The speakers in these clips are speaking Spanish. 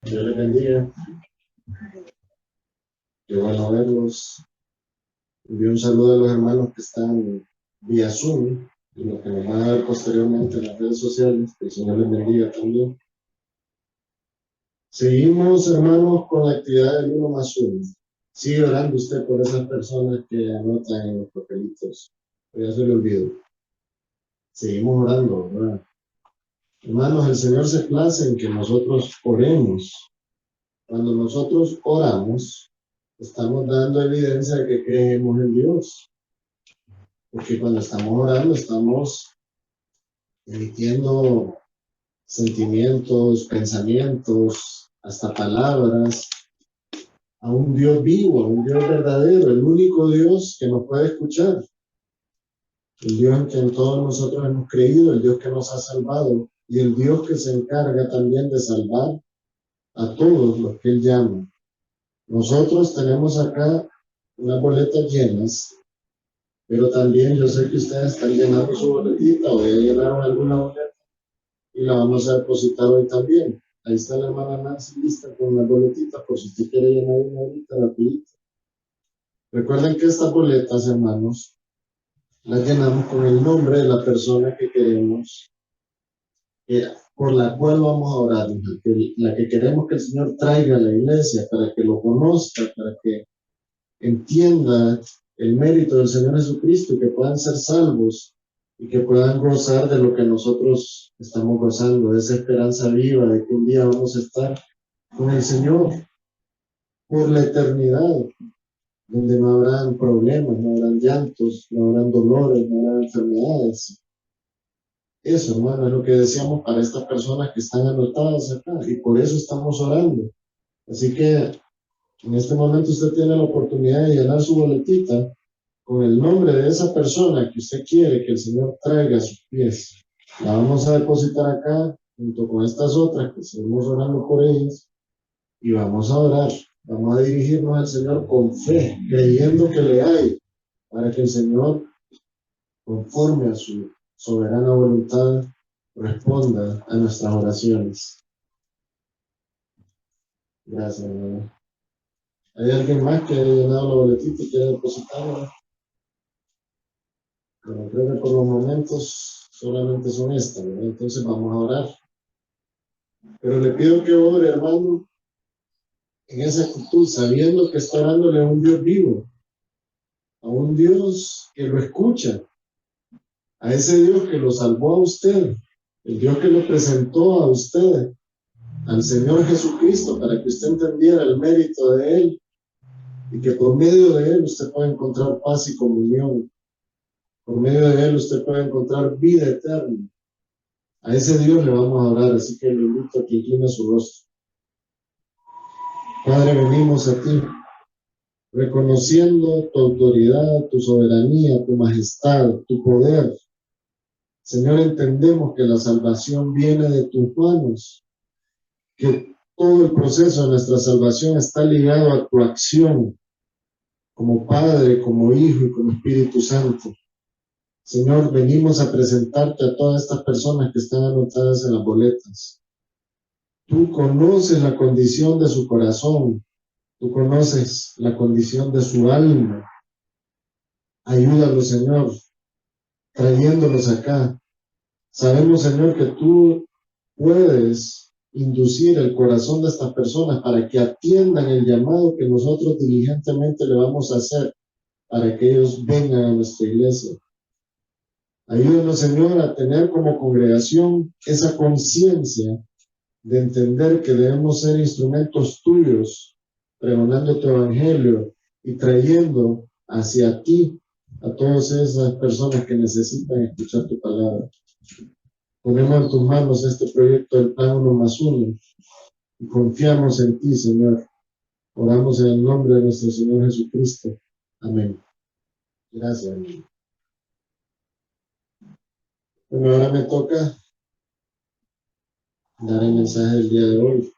Dios les bendiga. Qué bueno verlos. Envío un saludo a los hermanos que están vía Zoom y los que nos van a ver posteriormente en las redes sociales. Que el Señor les bendiga también. Seguimos, hermanos, con la actividad del 1+1. Sigue orando usted por esas personas que anotan en los papelitos. Ya se le olvidó. Seguimos orando, ¿verdad? Hermanos, el Señor se place en que nosotros oremos. Cuando nosotros oramos, estamos dando evidencia de que creemos en Dios. Porque cuando estamos orando, estamos emitiendo sentimientos, pensamientos, hasta palabras a un Dios vivo, a un Dios verdadero, el único Dios que nos puede escuchar, el Dios en quien todos nosotros hemos creído, el Dios que nos ha salvado y el Dios que se encarga también de salvar a todos los que Él llama. Nosotros tenemos acá unas boletas llenas, pero también yo sé que ustedes están llenando su boletita o ya llenaron alguna boleta y la vamos a depositar hoy también. Ahí está la hermana Nancy lista con las boletitas por si usted quiere llenar una ahorita rapidito. Recuerden que estas boletas, hermanos, las llenamos con el nombre de la persona que queremos, por la cual vamos a orar, la que queremos que el Señor traiga a la iglesia para que lo conozca, para que entienda el mérito del Señor Jesucristo y que puedan ser salvos y que puedan gozar de lo que nosotros estamos gozando, de esa esperanza viva de que un día vamos a estar con el Señor por la eternidad, donde no habrán problemas, no habrán llantos, no habrán dolores, no habrán enfermedades. Eso, hermano, es lo que deseamos para estas personas que están anotadas acá y por eso estamos orando. Así que en este momento usted tiene la oportunidad de llenar su boletita con el nombre de esa persona que usted quiere que el Señor traiga a sus pies. La vamos a depositar acá junto con estas otras que seguimos orando por ellas y vamos a orar. Vamos a dirigirnos al Señor con fe, creyendo que le hay, para que el Señor, conforme a su soberana voluntad, responda a nuestras oraciones. Gracias, hermano. ¿Hay alguien más que haya llenado la boletita y quiera depositarla? Bueno, creo que por los momentos solamente son estas, ¿verdad? Entonces vamos a orar. Pero le pido que ore, hermano, en esa actitud, sabiendo que está orándole a un Dios vivo, a un Dios que lo escucha, a ese Dios que lo salvó a usted, el Dios que lo presentó a usted, al Señor Jesucristo, para que usted entendiera el mérito de Él y que por medio de Él usted pueda encontrar paz y comunión. Por medio de Él usted puede encontrar vida eterna. A ese Dios le vamos a orar, así que le invito a que incline su rostro. Padre, venimos a ti, reconociendo tu autoridad, tu soberanía, tu majestad, tu poder. Señor, entendemos que la salvación viene de tus manos, que todo el proceso de nuestra salvación está ligado a tu acción como Padre, como Hijo y como Espíritu Santo. Señor, venimos a presentarte a todas estas personas que están anotadas en las boletas. Tú conoces la condición de su corazón, tú conoces la condición de su alma. Ayúdalos, Señor, trayéndolos acá. Sabemos, Señor, que tú puedes inducir el corazón de estas personas para que atiendan el llamado que nosotros diligentemente le vamos a hacer para que ellos vengan a nuestra iglesia. Ayúdanos, Señor, a tener como congregación esa conciencia de entender que debemos ser instrumentos tuyos, pregonando tu evangelio y trayendo hacia ti a todas esas personas que necesitan escuchar tu palabra. Ponemos en tus manos este proyecto del Plan 1+1 y confiamos en ti, Señor. Oramos en el nombre de nuestro Señor Jesucristo. Amén. Gracias, amigo. Bueno, ahora me toca dar el mensaje del día de hoy.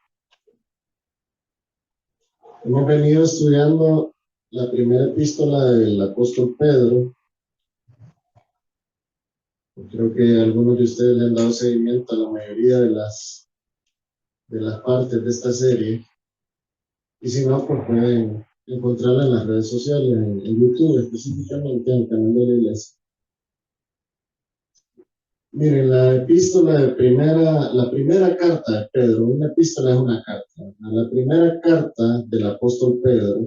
Hemos venido estudiando la primera epístola del apóstol Pedro. Creo que algunos de ustedes le han dado seguimiento a la mayoría de las de las partes de esta serie. Y si no, pues pueden encontrarla en las redes sociales, en YouTube específicamente, en el canal de la iglesia. Miren, la primera carta de Pedro, una epístola es una carta. La primera carta del apóstol Pedro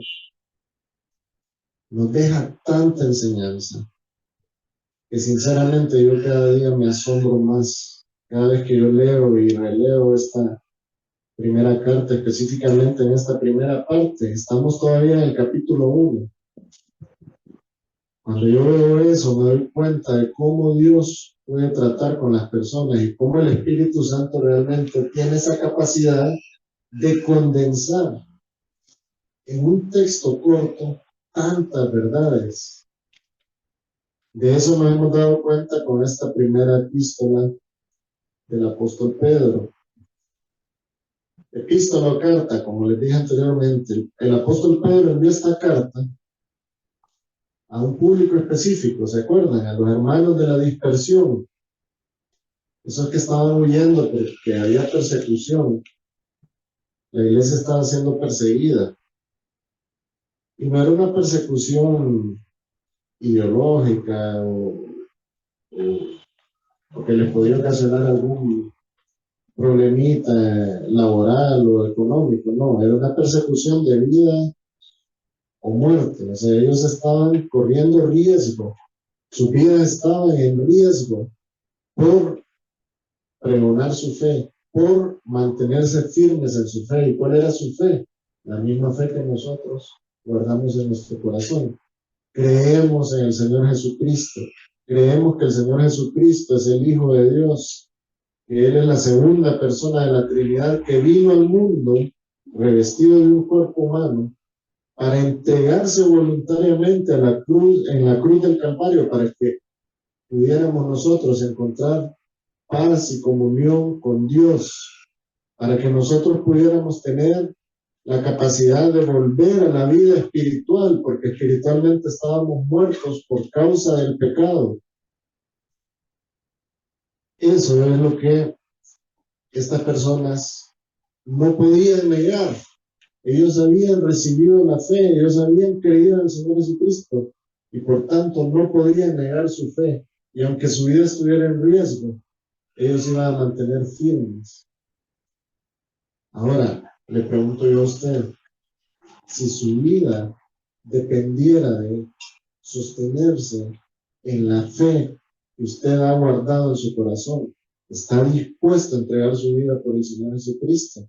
nos deja tanta enseñanza que sinceramente yo cada día me asombro más. Cada vez que yo leo y releo esta primera carta, específicamente en esta primera parte, estamos todavía en el capítulo 1. Cuando yo veo eso, me doy cuenta de cómo Dios puede tratar con las personas y cómo el Espíritu Santo realmente tiene esa capacidad de condensar en un texto corto tantas verdades. De eso nos hemos dado cuenta con esta primera epístola del apóstol Pedro. Epístola o carta, como les dije anteriormente, el apóstol Pedro envió esta carta a un público específico, ¿se acuerdan? A los hermanos de la dispersión, esos que estaban huyendo porque había persecución. La iglesia estaba siendo perseguida. Y no era una persecución ideológica o que les podía ocasionar algún problemita laboral o económico, no, era una persecución de vida o muerte. O sea, ellos estaban corriendo riesgo, sus vidas estaban en riesgo por pregonar su fe, por mantenerse firmes en su fe. ¿Y cuál era su fe? La misma fe que nosotros guardamos en nuestro corazón. Creemos en el Señor Jesucristo. Creemos que el Señor Jesucristo es el Hijo de Dios, que Él es la segunda persona de la Trinidad que vino al mundo revestido de un cuerpo humano para entregarse voluntariamente a la cruz, en la cruz del Calvario, para que pudiéramos nosotros encontrar paz y comunión con Dios, para que nosotros pudiéramos tener la capacidad de volver a la vida espiritual, porque espiritualmente estábamos muertos por causa del pecado. Eso es lo que estas personas no podían negar. Ellos habían recibido la fe, ellos habían creído en el Señor Jesucristo y por tanto no podían negar su fe. Y aunque su vida estuviera en riesgo, ellos iban a mantener firmes. Ahora, le pregunto yo a usted, si su vida dependiera de sostenerse en la fe que usted ha guardado en su corazón, ¿está dispuesto a entregar su vida por el Señor Jesucristo?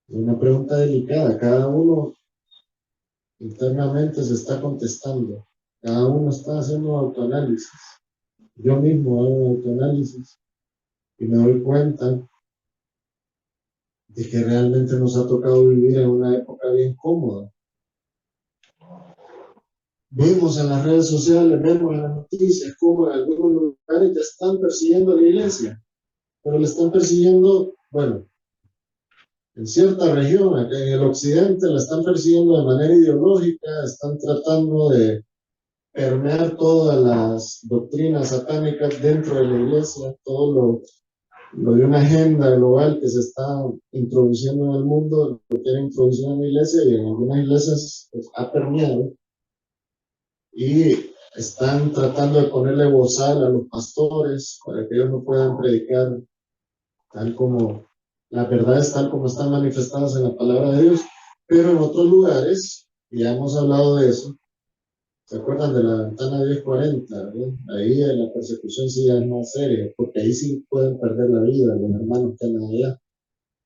Es una pregunta delicada. Cada uno internamente se está contestando. Cada uno está haciendo autoanálisis. Yo mismo hago autoanálisis y me doy cuenta de que realmente nos ha tocado vivir en una época bien cómoda. Vemos en las redes sociales, vemos en las noticias cómo en algunos lugares ya están persiguiendo a la iglesia, pero le están persiguiendo, bueno, en cierta región, acá en el occidente, la están persiguiendo de manera ideológica, están tratando de permear todas las doctrinas satánicas dentro de la iglesia, todo lo de una agenda global que se está introduciendo en el mundo, lo quieren introducir en la iglesia y en algunas iglesias pues, ha permeado. Y están tratando de ponerle bozal a los pastores para que ellos no puedan predicar tal como las verdades tal como están manifestadas en la palabra de Dios, pero en otros lugares, y ya hemos hablado de eso, ¿se acuerdan de la ventana 1040? Ahí la persecución sí es más seria, porque ahí sí pueden perder la vida los hermanos que andan allá.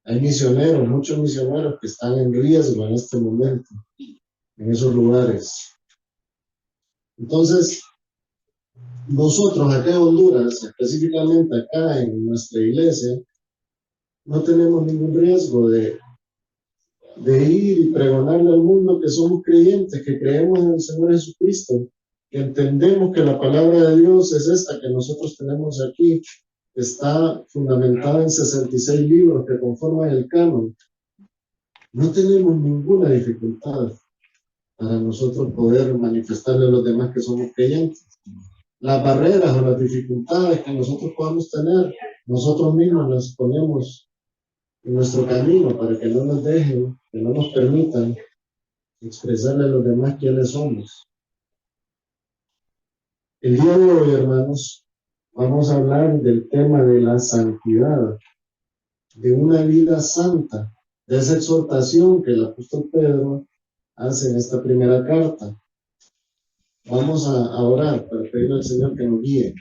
Hay misioneros, muchos misioneros que están en riesgo en este momento, en esos lugares. Entonces, nosotros acá en Honduras, específicamente acá en nuestra iglesia, no tenemos ningún riesgo de ir y pregonarle al mundo que somos creyentes, que creemos en el Señor Jesucristo, que entendemos que la palabra de Dios es esta que nosotros tenemos aquí, que está fundamentada en 66 libros que conforman el canon. No tenemos ninguna dificultad para nosotros poder manifestarle a los demás que somos creyentes. Las barreras o las dificultades que nosotros podamos tener, nosotros mismos las ponemos en nuestro camino para que no nos dejen, que no nos permitan expresarle a los demás quiénes somos. El día de hoy, hermanos, vamos a hablar del tema de la santidad, de una vida santa, de esa exhortación que el apóstol Pedro hace en esta primera carta. Vamos a orar para pedirle al Señor que nos guíe.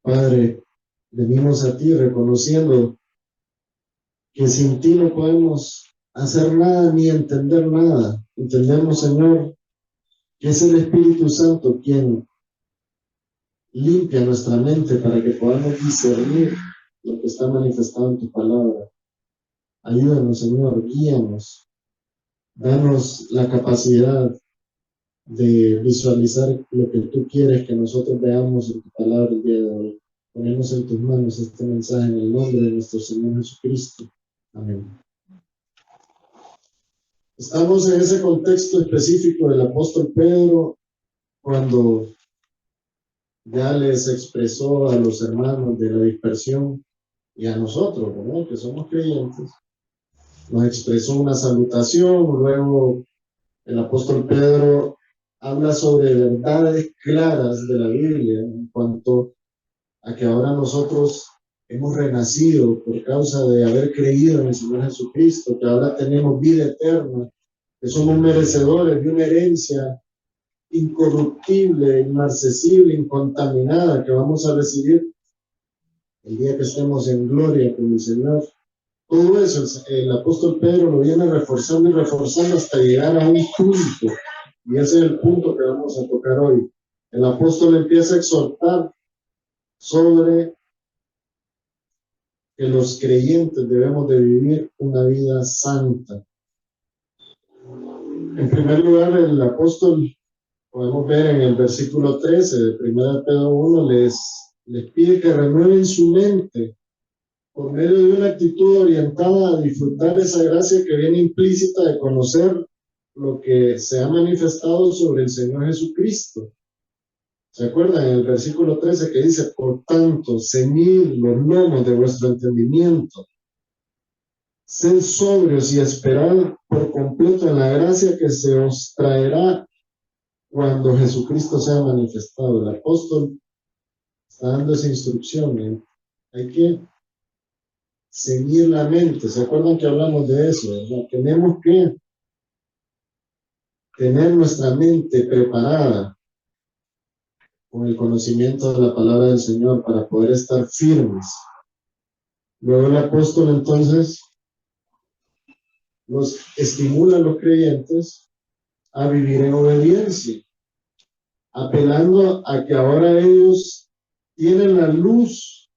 Padre, venimos a ti reconociendo que sin ti no podemos hacer nada ni entender nada. Entendemos, Señor, que es el Espíritu Santo quien limpia nuestra mente para que podamos discernir lo que está manifestado en tu palabra. Ayúdanos, Señor, guíanos, danos la capacidad de visualizar lo que tú quieres que nosotros veamos en tu palabra el día de hoy. Ponemos en tus manos este mensaje en el nombre de nuestro Señor Jesucristo. Amén. Estamos en ese contexto específico del apóstol Pedro cuando ya les expresó a los hermanos de la dispersión y a nosotros, ¿no?, que somos creyentes, nos expresó una salutación. Luego el apóstol Pedro habla sobre verdades claras de la Biblia en cuanto a que ahora nosotros hemos renacido por causa de haber creído en el Señor Jesucristo, que ahora tenemos vida eterna, que somos merecedores de una herencia incorruptible, inmarcesible, incontaminada, que vamos a recibir el día que estemos en gloria con el Señor. Todo eso el apóstol Pedro lo viene reforzando y reforzando hasta llegar a un punto, y ese es el punto que vamos a tocar hoy. El apóstol empieza a exhortar sobre que los creyentes debemos de vivir una vida santa. En primer lugar, el apóstol, podemos ver en el versículo 13 de 1 Pedro 1, les pide que renueven su mente por medio de una actitud orientada a disfrutar esa gracia que viene implícita de conocer lo que se ha manifestado sobre el Señor Jesucristo. ¿Se acuerdan en el versículo 13 que dice: por tanto, ceñid los lomos de vuestro entendimiento, sed sobrios y esperad por completo en la gracia que se os traerá cuando Jesucristo sea manifestado? El apóstol está dando esa instrucción, ¿eh? Hay que ceñir la mente. ¿Se acuerdan que hablamos de eso, verdad? Tenemos que tener nuestra mente preparada con el conocimiento de la palabra del Señor para poder estar firmes. Luego el apóstol entonces nos estimula a los creyentes a vivir en obediencia, apelando a que ahora ellos tienen la luz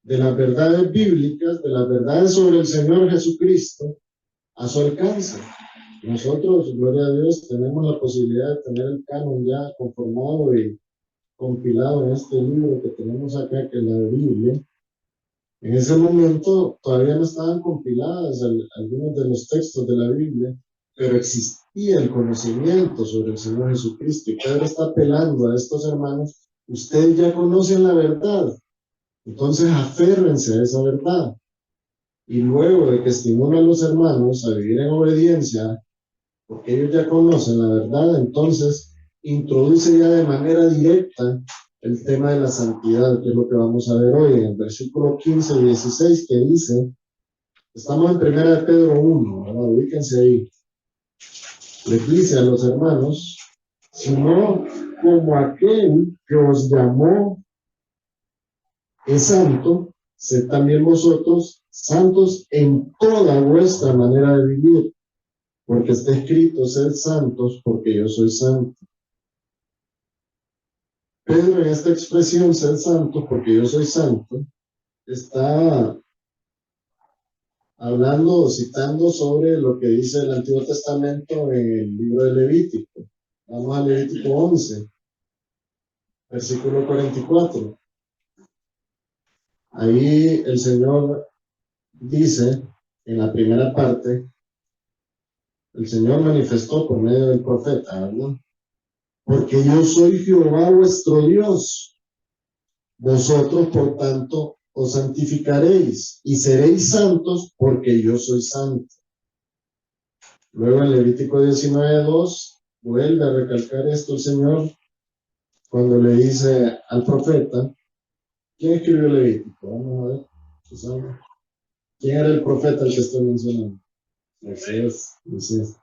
de las verdades bíblicas, de las verdades sobre el Señor Jesucristo, a su alcance. Nosotros, gloria a Dios, tenemos la posibilidad de tener el canon ya conformado y compilado en este libro que tenemos acá, que es la Biblia. En ese momento todavía no estaban compiladas algunos de los textos de la Biblia, pero existía el conocimiento sobre el Señor Jesucristo, y Pedro está apelando a estos hermanos: ustedes ya conocen la verdad, entonces aférrense a esa verdad. Y luego de que estimula a los hermanos a vivir en obediencia, porque ellos ya conocen la verdad, entonces introduce ya de manera directa el tema de la santidad, que es lo que vamos a ver hoy en el versículo 15 y 16, que dice, estamos en 1 Pedro 1, ¿verdad? Ubíquense ahí. Les dice a los hermanos: sino como aquel que os llamó es santo, sed también vosotros santos en toda vuestra manera de vivir, porque está escrito: sed santos porque yo soy santo. Pedro, en esta expresión, sed santos porque yo soy santo, está hablando o citando sobre lo que dice el Antiguo Testamento en el libro de Levítico. Vamos a Levítico 11, versículo 44. Ahí el Señor dice, en la primera parte, el Señor manifestó por medio del profeta, ¿verdad? Porque yo soy Jehová vuestro Dios. Vosotros, por tanto, os santificaréis y seréis santos porque yo soy santo. Luego en Levítico 19:2 vuelve a recalcar esto el Señor cuando le dice al profeta, ¿quién escribió Levítico? Vamos a ver, Susana. ¿Quién era el profeta al que estoy mencionando? Moisés, Moisés.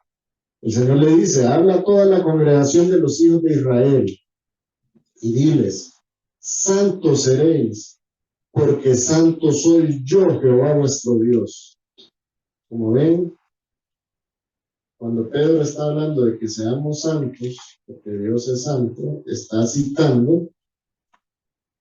El Señor le dice, habla a toda la congregación de los hijos de Israel y diles, santos seréis, porque santo soy yo, Jehová vuestro Dios. Como ven, cuando Pedro está hablando de que seamos santos, porque Dios es santo, está citando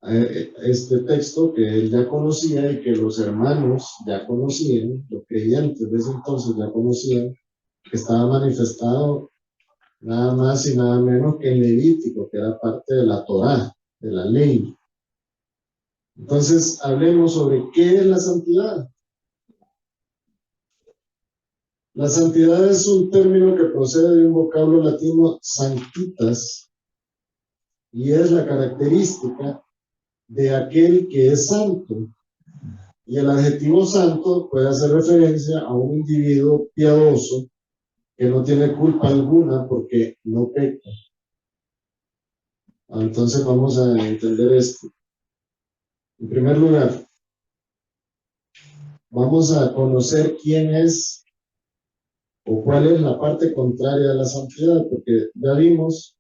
este texto que él ya conocía y que los hermanos ya conocían, los creyentes de ese entonces ya conocían, que estaba manifestado nada más y nada menos que en Levítico, que era parte de la Torá, de la ley. Entonces, hablemos sobre qué es la santidad. La santidad es un término que procede de un vocablo latino sanctitas y es la característica de aquel que es santo. Y el adjetivo santo puede hacer referencia a un individuo piadoso que no tiene culpa alguna porque no peca. Entonces vamos a entender esto. En primer lugar, vamos a conocer quién es o cuál es la parte contraria de la santidad, porque ya vimos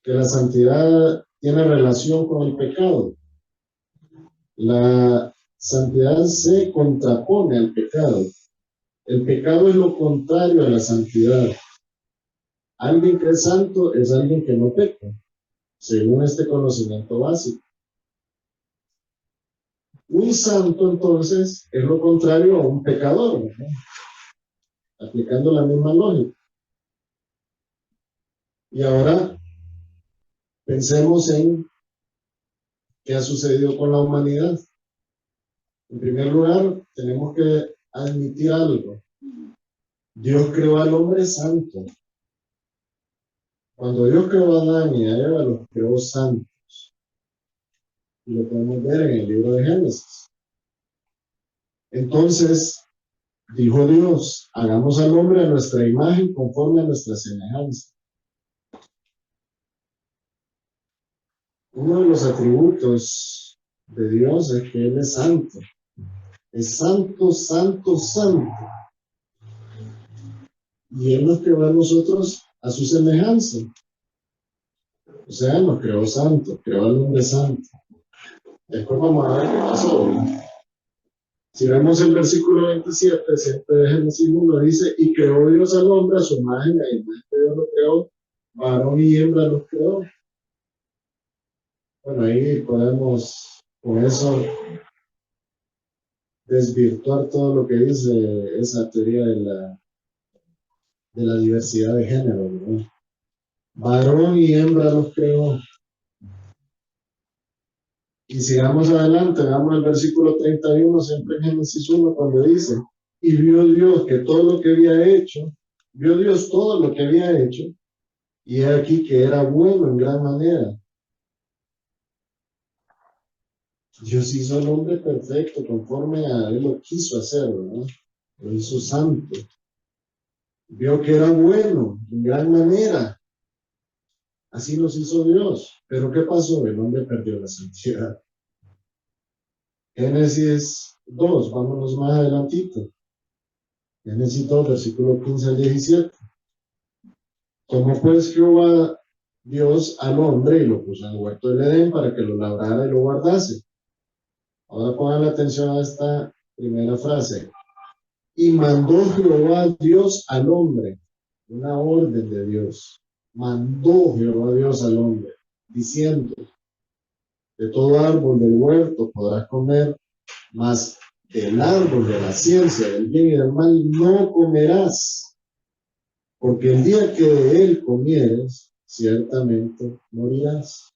que la santidad tiene relación con el pecado. La santidad se contrapone al pecado. El pecado es lo contrario a la santidad. Alguien que es santo es alguien que no peca, según este conocimiento básico. Un santo, entonces, es lo contrario a un pecador, ¿no? Aplicando la misma lógica. Y ahora pensemos en qué ha sucedido con la humanidad. En primer lugar, tenemos que admitir algo. Dios creó al hombre santo. Cuando Dios creó a Adán y a Eva, los creó santos. Y lo podemos ver en el libro de Génesis. Entonces, dijo Dios, hagamos al hombre a nuestra imagen conforme a nuestra semejanza. Uno de los atributos de Dios es que Él es santo. Es santo, santo, santo. Y Él nos creó a nosotros a su semejanza. O sea, nos creó santo, creó al hombre santo. Después vamos a ver qué pasó, ¿verdad? Si vemos el versículo 27, siempre de Génesis 1, dice, y creó Dios al hombre a su imagen, a imagen de Dios lo creó, varón y hembra los creó. Bueno, ahí podemos con eso desvirtuar todo lo que dice esa teoría de la diversidad de género, ¿no? Varón y hembra los creó. Y sigamos adelante, veamos el versículo 31, siempre en Génesis 1, cuando dice, y vio Dios que todo lo que había hecho, vio Dios todo lo que había hecho, y he aquí que era bueno en gran manera. Dios hizo al hombre perfecto, conforme a él lo quiso hacer, ¿no? Lo hizo santo. Vio que era bueno en gran manera. Así nos hizo Dios. Pero ¿qué pasó? El hombre perdió la santidad. Génesis 2, vámonos más adelantito. Génesis 2, versículo 15 al 17. Tomó pues Jehová Dios al hombre y lo puso en el huerto del Edén para que lo labrara y lo guardase. Ahora pongan atención a esta primera frase. Y mandó Jehová Dios al hombre, una orden de Dios. Mandó Jehová Dios al hombre, diciendo, de todo árbol del huerto podrás comer, mas del árbol de la ciencia del bien y del mal no comerás, porque el día que de él comieres, ciertamente morirás.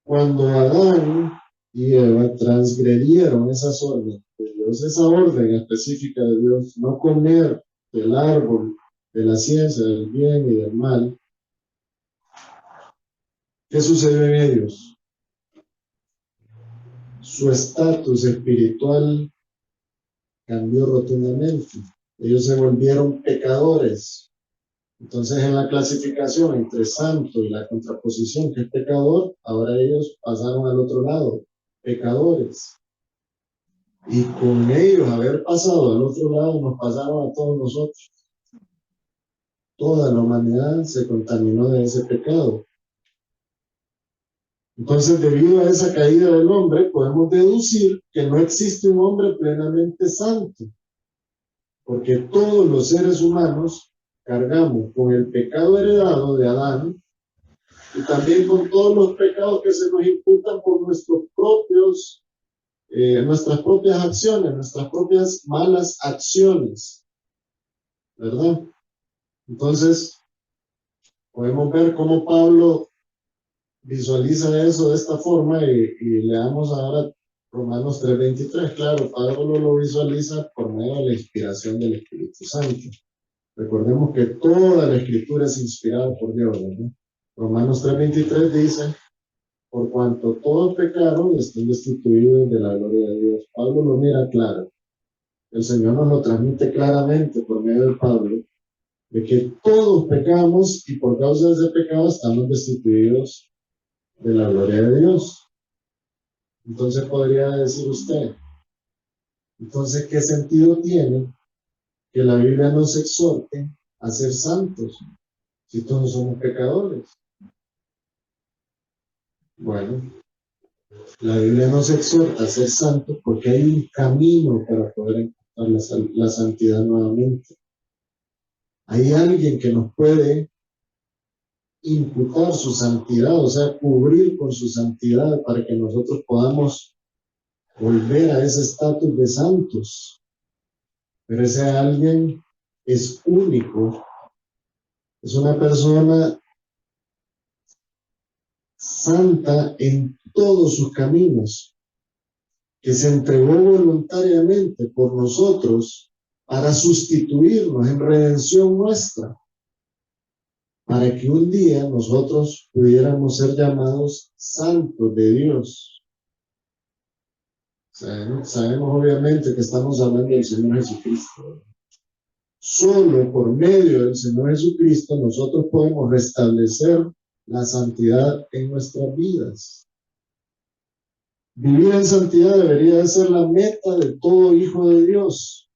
Cuando Adán y Eva transgredieron esas órdenes de Dios, esa orden específica de Dios, no comer del árbol de la ciencia del bien y del mal, ¿qué sucedió en ellos? su estatus espiritual cambió rotundamente. Ellos se volvieron pecadores. Entonces, en la clasificación entre santo y la contraposición que es pecador, ahora ellos pasaron al otro lado, pecadores. Y con ellos haber pasado al otro lado, nos pasaron a todos nosotros. Toda la humanidad se contaminó de ese pecado. Entonces, debido a esa caída del hombre, podemos deducir que no existe un hombre plenamente santo, porque todos los seres humanos cargamos con el pecado heredado de Adán y también con todos los pecados que se nos imputan por nuestras propias acciones, nuestras propias malas acciones, ¿verdad? Entonces, podemos ver cómo Pablo visualiza eso de esta forma y leamos ahora Romanos 3:23. Claro, Pablo lo visualiza por medio de la inspiración del Espíritu Santo. Recordemos que toda la escritura es inspirada por Dios, ¿verdad? Romanos 3:23 dice, por cuanto todos pecaron, están destituidos de la gloria de Dios. Pablo lo mira claro. El Señor nos lo transmite claramente por medio de Pablo, de que todos pecamos y por causa de ese pecado estamos destituidos de la gloria de Dios. Entonces podría decir usted, entonces, ¿qué sentido tiene que la Biblia nos exhorte a ser santos si todos somos pecadores? Bueno, la Biblia nos exhorta a ser santos porque hay un camino para poder encontrar la santidad nuevamente. Hay alguien que nos puede imputar su santidad, o sea, cubrir con su santidad para que nosotros podamos volver a ese estatus de santos. Pero ese alguien es único, es una persona santa en todos sus caminos, que se entregó voluntariamente por nosotros para sustituirnos en redención nuestra, para que un día nosotros pudiéramos ser llamados santos de Dios. Sabemos obviamente que estamos hablando del Señor Jesucristo. Solo por medio del Señor Jesucristo nosotros podemos restablecer la santidad en nuestras vidas. Vivir en santidad debería de ser la meta de todo hijo de Dios,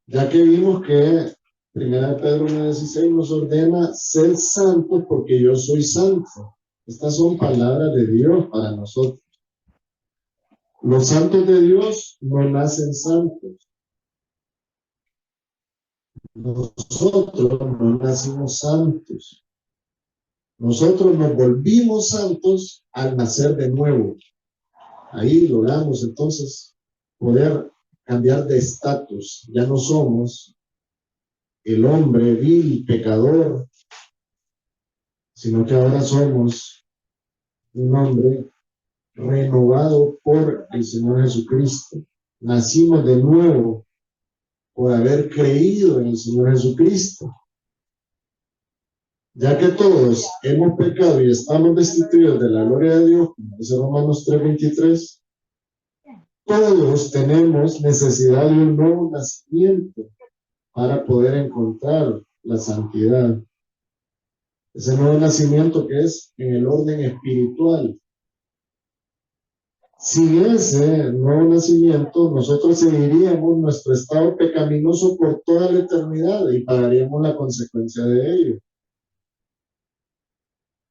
ya que vimos que 1 Pedro 1:16 nos ordena ser santos porque yo soy santo. Estas son palabras de Dios para nosotros. Los santos de Dios no nacen santos. Nosotros no nacimos santos. Nosotros nos volvimos santos al nacer de nuevo. Ahí logramos entonces poder cambiar de estatus. Ya no somos el hombre vil, pecador, sino que ahora somos un hombre renovado por el Señor Jesucristo. Nacimos de nuevo por haber creído en el Señor Jesucristo. Ya que todos hemos pecado y estamos destituidos de la gloria de Dios, como dice Romanos 3:23, todos tenemos necesidad de un nuevo nacimiento para poder encontrar la santidad. Ese nuevo nacimiento que es en el orden espiritual. Sin ese nuevo nacimiento, nosotros seguiríamos nuestro estado pecaminoso por toda la eternidad y pagaríamos la consecuencia de ello.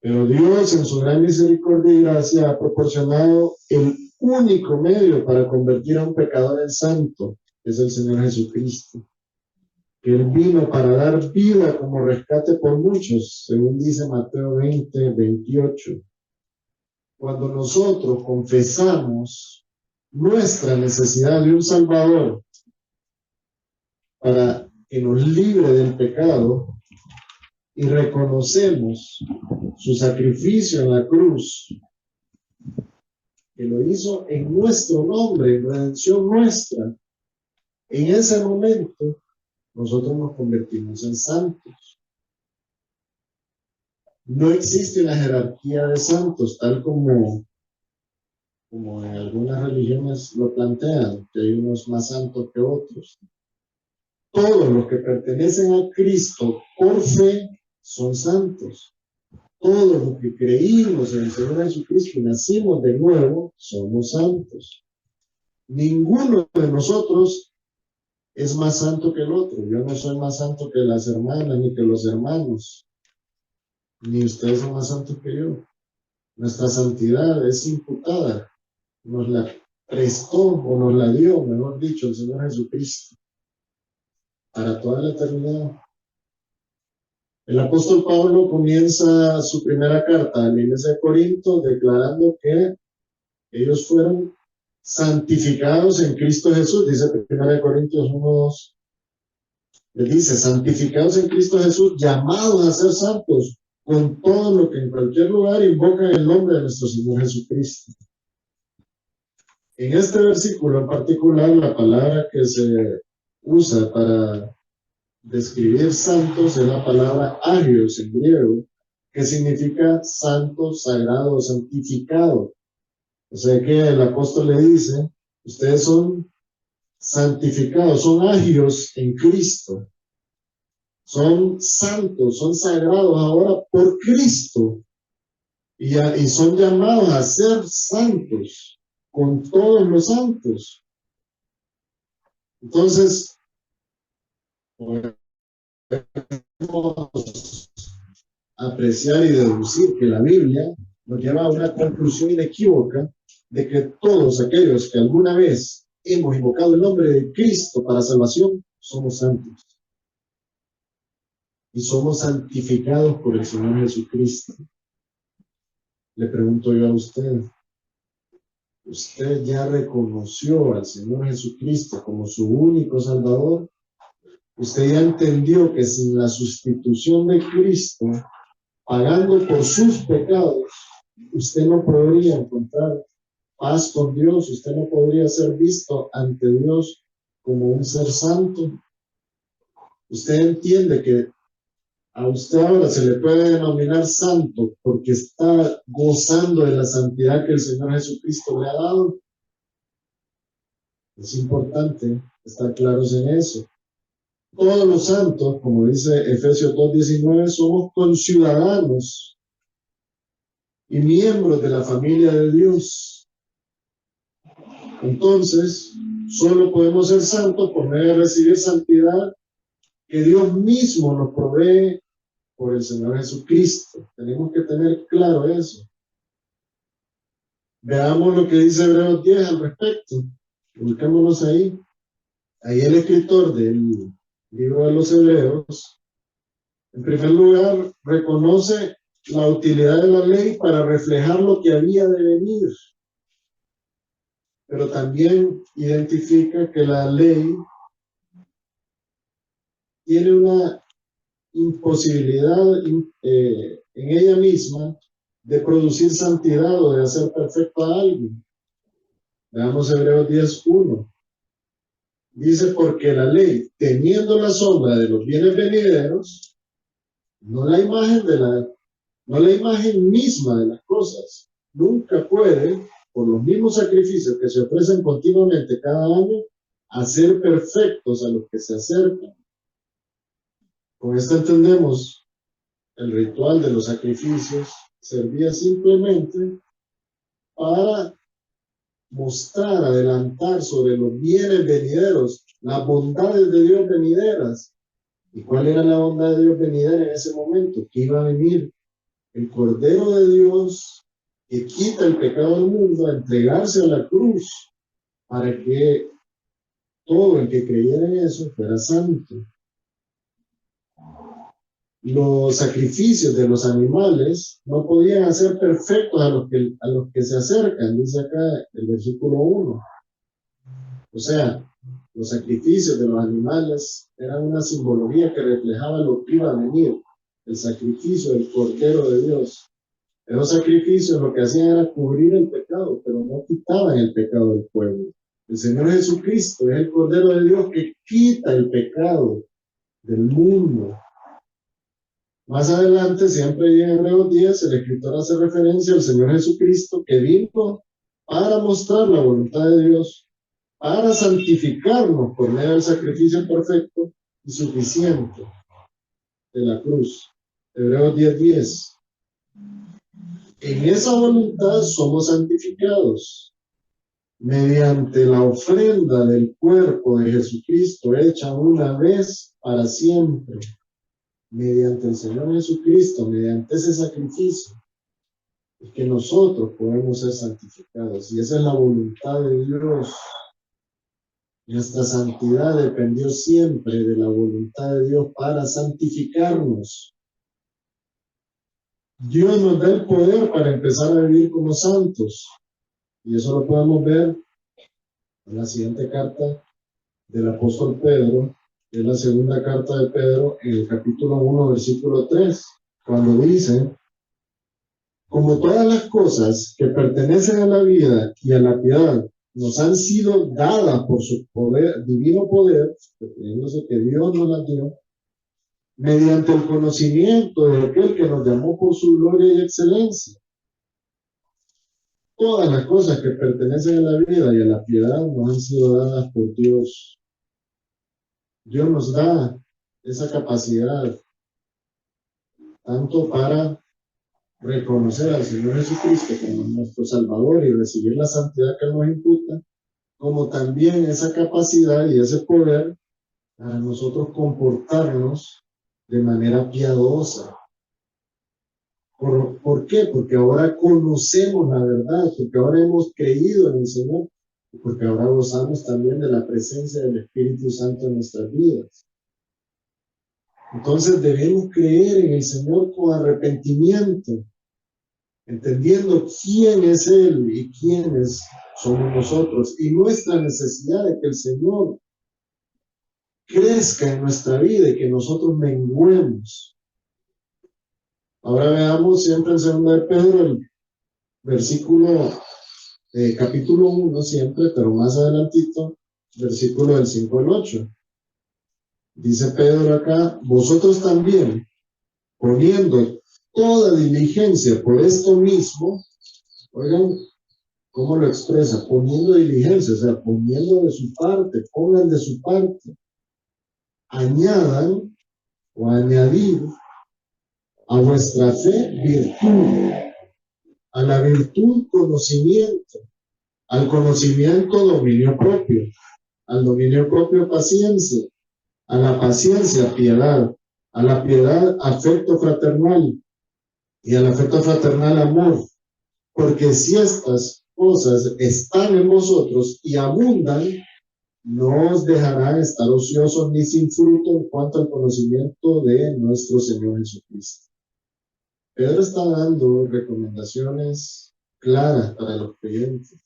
Pero Dios, en su gran misericordia y gracia, ha proporcionado el único medio para convertir a un pecador en santo, que es el Señor Jesucristo. Que Él vino para dar vida como rescate por muchos, según dice Mateo 20:28. Cuando nosotros confesamos nuestra necesidad de un Salvador para que nos libre del pecado y reconocemos su sacrificio en la cruz, que lo hizo en nuestro nombre, en redención nuestra, en ese momento nosotros nos convertimos en santos. No existe una jerarquía de santos, tal como como en algunas religiones lo plantean, que hay unos más santos que otros. Todos los que pertenecen a Cristo por fe son santos. Todos los que creímos en el Señor Jesucristo y nacimos de nuevo, somos santos. Ninguno de nosotros es más santo que el otro. Yo no soy más santo que las hermanas ni que los hermanos. Ni ustedes son más santos que yo. Nuestra santidad es imputada. Nos la prestó o nos la dio, mejor dicho, el Señor Jesucristo para toda la eternidad. El apóstol Pablo comienza su primera carta a la iglesia de Corinto declarando que ellos fueron santificados en Cristo Jesús. Dice 1 Corintios 1:2. Le dice, santificados en Cristo Jesús, llamados a ser santos, con todo lo que en cualquier lugar invocan el nombre de nuestro Señor Jesucristo. En este versículo en particular, la palabra que se usa para describir santos es la palabra agios en griego, que significa santo, sagrado, santificado. O sea que el apóstol le dice, ustedes son santificados, son agios en Cristo, son santos, son sagrados ahora por Cristo y son llamados a ser santos con todos los santos. Entonces, podemos apreciar y deducir que la Biblia nos lleva a una conclusión inequívoca de que todos aquellos que alguna vez hemos invocado el nombre de Cristo para salvación, somos santos. Y somos santificados por el Señor Jesucristo. Le pregunto yo a usted, ¿usted ya reconoció al Señor Jesucristo como su único Salvador? ¿Usted ya entendió que sin la sustitución de Cristo, pagando por sus pecados, usted no podría encontrar paz con Dios? ¿Usted no podría ser visto ante Dios como un ser santo? ¿Usted entiende que a usted ahora se le puede denominar santo porque está gozando de la santidad que el Señor Jesucristo le ha dado? Es importante estar claros en eso. Todos los santos, como dice Efesios 2:19, somos conciudadanos y miembros de la familia de Dios. Entonces, solo podemos ser santos por medio de recibir santidad que Dios mismo nos provee por el Señor Jesucristo. Tenemos que tener claro eso. Veamos lo que dice Hebreos 10 al respecto. Busquémonos ahí. Ahí el escritor del libro de los Hebreos, en primer lugar, reconoce la utilidad de la ley para reflejar lo que había de venir. Pero también identifica que la ley tiene una imposibilidad en ella misma de producir santidad o de hacer perfecto a alguien. Veamos Hebreos 10:1. Dice, porque la ley, teniendo la sombra de los bienes venideros, no la imagen misma de las cosas, nunca puede, por los mismos sacrificios que se ofrecen continuamente cada año, hacer perfectos a los que se acercan. Con esto entendemos el ritual de los sacrificios servía simplemente para mostrar, adelantar sobre los bienes venideros, las bondades de Dios venideras. ¿Y cuál era la bondad de Dios venidera en ese momento? Que iba a venir el Cordero de Dios que quita el pecado del mundo a entregarse a la cruz para que todo el que creyera en eso fuera santo. Los sacrificios de los animales no podían hacer perfectos a los que se acercan, dice acá el versículo 1. O sea, los sacrificios de los animales eran una simbología que reflejaba lo que iba a venir, el sacrificio del Cordero de Dios. Esos sacrificios lo que hacían era cubrir el pecado, pero no quitaban el pecado del pueblo. El Señor Jesucristo es el Cordero de Dios que quita el pecado del mundo. Más adelante, siempre en Hebreos 10, el escritor hace referencia al Señor Jesucristo que vino para mostrar la voluntad de Dios, para santificarnos por medio del sacrificio perfecto y suficiente de la cruz. Hebreos 10:10. En esa voluntad somos santificados mediante la ofrenda del cuerpo de Jesucristo hecha una vez para siempre, mediante el Señor Jesucristo, mediante ese sacrificio, es que nosotros podemos ser santificados. Y esa es la voluntad de Dios. Nuestra santidad dependió siempre de la voluntad de Dios para santificarnos. Dios nos da el poder para empezar a vivir como santos. Y eso lo podemos ver en la siguiente carta del apóstol Pedro, que es la segunda carta de Pedro, en el capítulo 1, versículo 3, cuando dice: como todas las cosas que pertenecen a la vida y a la piedad nos han sido dadas por su poder, divino poder, refiriéndose que Dios nos las dio, mediante el conocimiento de aquel que nos llamó por su gloria y excelencia. Todas las cosas que pertenecen a la vida y a la piedad nos han sido dadas por Dios. Dios nos da esa capacidad, tanto para reconocer al Señor Jesucristo como nuestro Salvador y recibir la santidad que Él nos imputa, como también esa capacidad y ese poder para nosotros comportarnos de manera piadosa. ¿Por qué? Porque ahora conocemos la verdad, porque ahora hemos creído en el Señor, y porque ahora gozamos también de la presencia del Espíritu Santo en nuestras vidas. Entonces debemos creer en el Señor con arrepentimiento, entendiendo quién es Él y quiénes somos nosotros, y nuestra necesidad de que el Señor crezca en nuestra vida y que nosotros menguemos. Ahora veamos siempre en 2 de Pedro, el versículo, capítulo 1 siempre, pero más adelantito, versículo del 5 al 8. Dice Pedro acá: vosotros también, poniendo toda diligencia por esto mismo, oigan cómo lo expresa, poniendo diligencia, o sea, poniendo de su parte, pongan de su parte, añadan o añadir a vuestra fe virtud, a la virtud conocimiento, al conocimiento dominio propio, al dominio propio paciencia, a la paciencia piedad, a la piedad afecto fraternal y al afecto fraternal amor, porque si estas cosas están en vosotros y abundan, no os dejarán estar ociosos ni sin fruto en cuanto al conocimiento de nuestro Señor Jesucristo. Pedro está dando recomendaciones claras para los creyentes.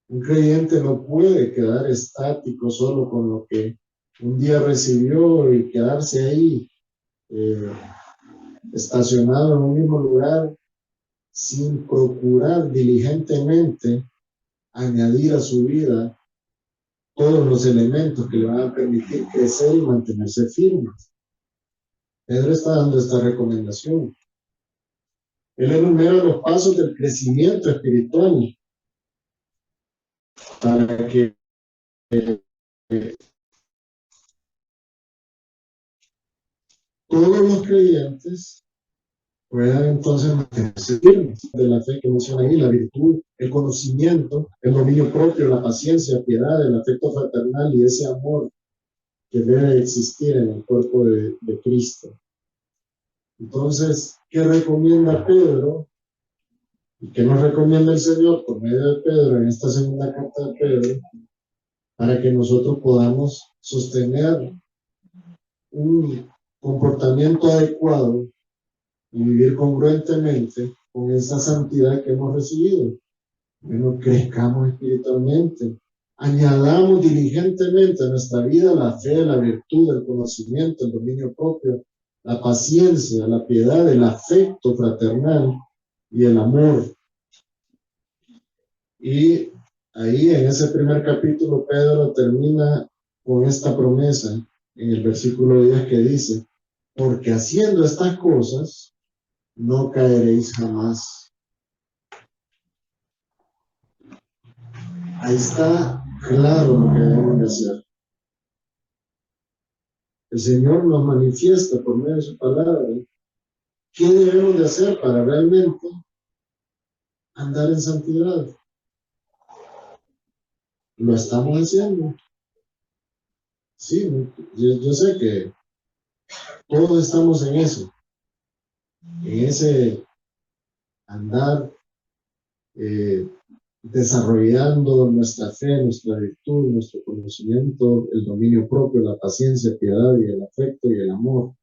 Un creyente no puede quedar estático solo con lo que un día recibió y quedarse ahí estacionado en un mismo lugar sin procurar diligentemente añadir a su vida todos los elementos que le van a permitir crecer y mantenerse firme. Pedro está dando esta recomendación. Él enumera los pasos del crecimiento espiritual para que todos los creyentes puedan entonces mantenerse firmes de la fe que menciona ahí, la virtud, el conocimiento, el dominio propio, la paciencia, la piedad, el afecto fraternal y ese amor que debe existir en el cuerpo de Cristo. Entonces, ¿qué recomienda Pedro? ¿Y qué nos recomienda el Señor por medio de Pedro en esta segunda carta de Pedro? Para que nosotros podamos sostener un comportamiento adecuado y vivir congruentemente con esa santidad que hemos recibido. Bueno, crezcamos espiritualmente, añadamos diligentemente a nuestra vida la fe, la virtud, el conocimiento, el dominio propio, la paciencia, la piedad, el afecto fraternal y el amor. Y ahí en ese primer capítulo Pedro termina con esta promesa en el versículo 10 que dice: porque haciendo estas cosas no caeréis jamás. Ahí está claro lo que debemos de hacer. El Señor nos manifiesta por medio de su palabra qué debemos de hacer para realmente andar en santidad. Lo estamos haciendo. Sí, yo sé que todos estamos en eso, en ese andar desarrollando nuestra fe, nuestra virtud, nuestro conocimiento, el dominio propio, la paciencia, piedad y el afecto y el amor.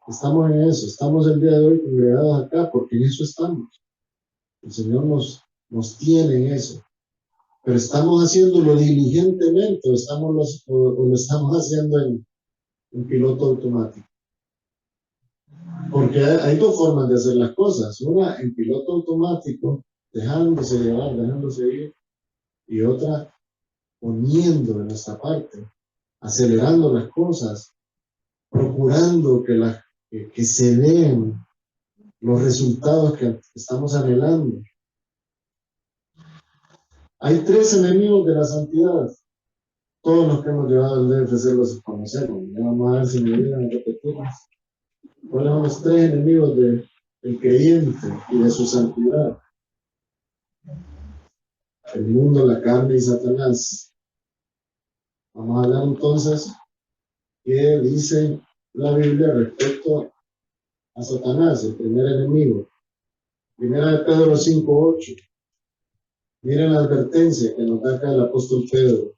Estamos en eso, estamos el día de hoy congregados acá porque en eso estamos. El Señor nos tiene en eso. Pero estamos haciéndolo diligentemente o lo estamos haciendo en piloto automático. Porque hay dos formas de hacer las cosas. Una en piloto automático, dejándose llevar, dejándose ir, y otra poniendo de nuestra parte, acelerando las cosas, procurando que se den los resultados que estamos anhelando. Hay tres enemigos de la santidad. Todos los que hemos llevado el DFC los conocemos. Ya vamos a ver si me ayudan a repetirlos. ¿Cuáles son los tres enemigos del creyente y de su santidad? El mundo, la carne y Satanás. Vamos a hablar entonces qué dice la Biblia respecto a Satanás, el primer enemigo. Primera de Pedro 5:8. Miren la advertencia que nos da acá el apóstol Pedro.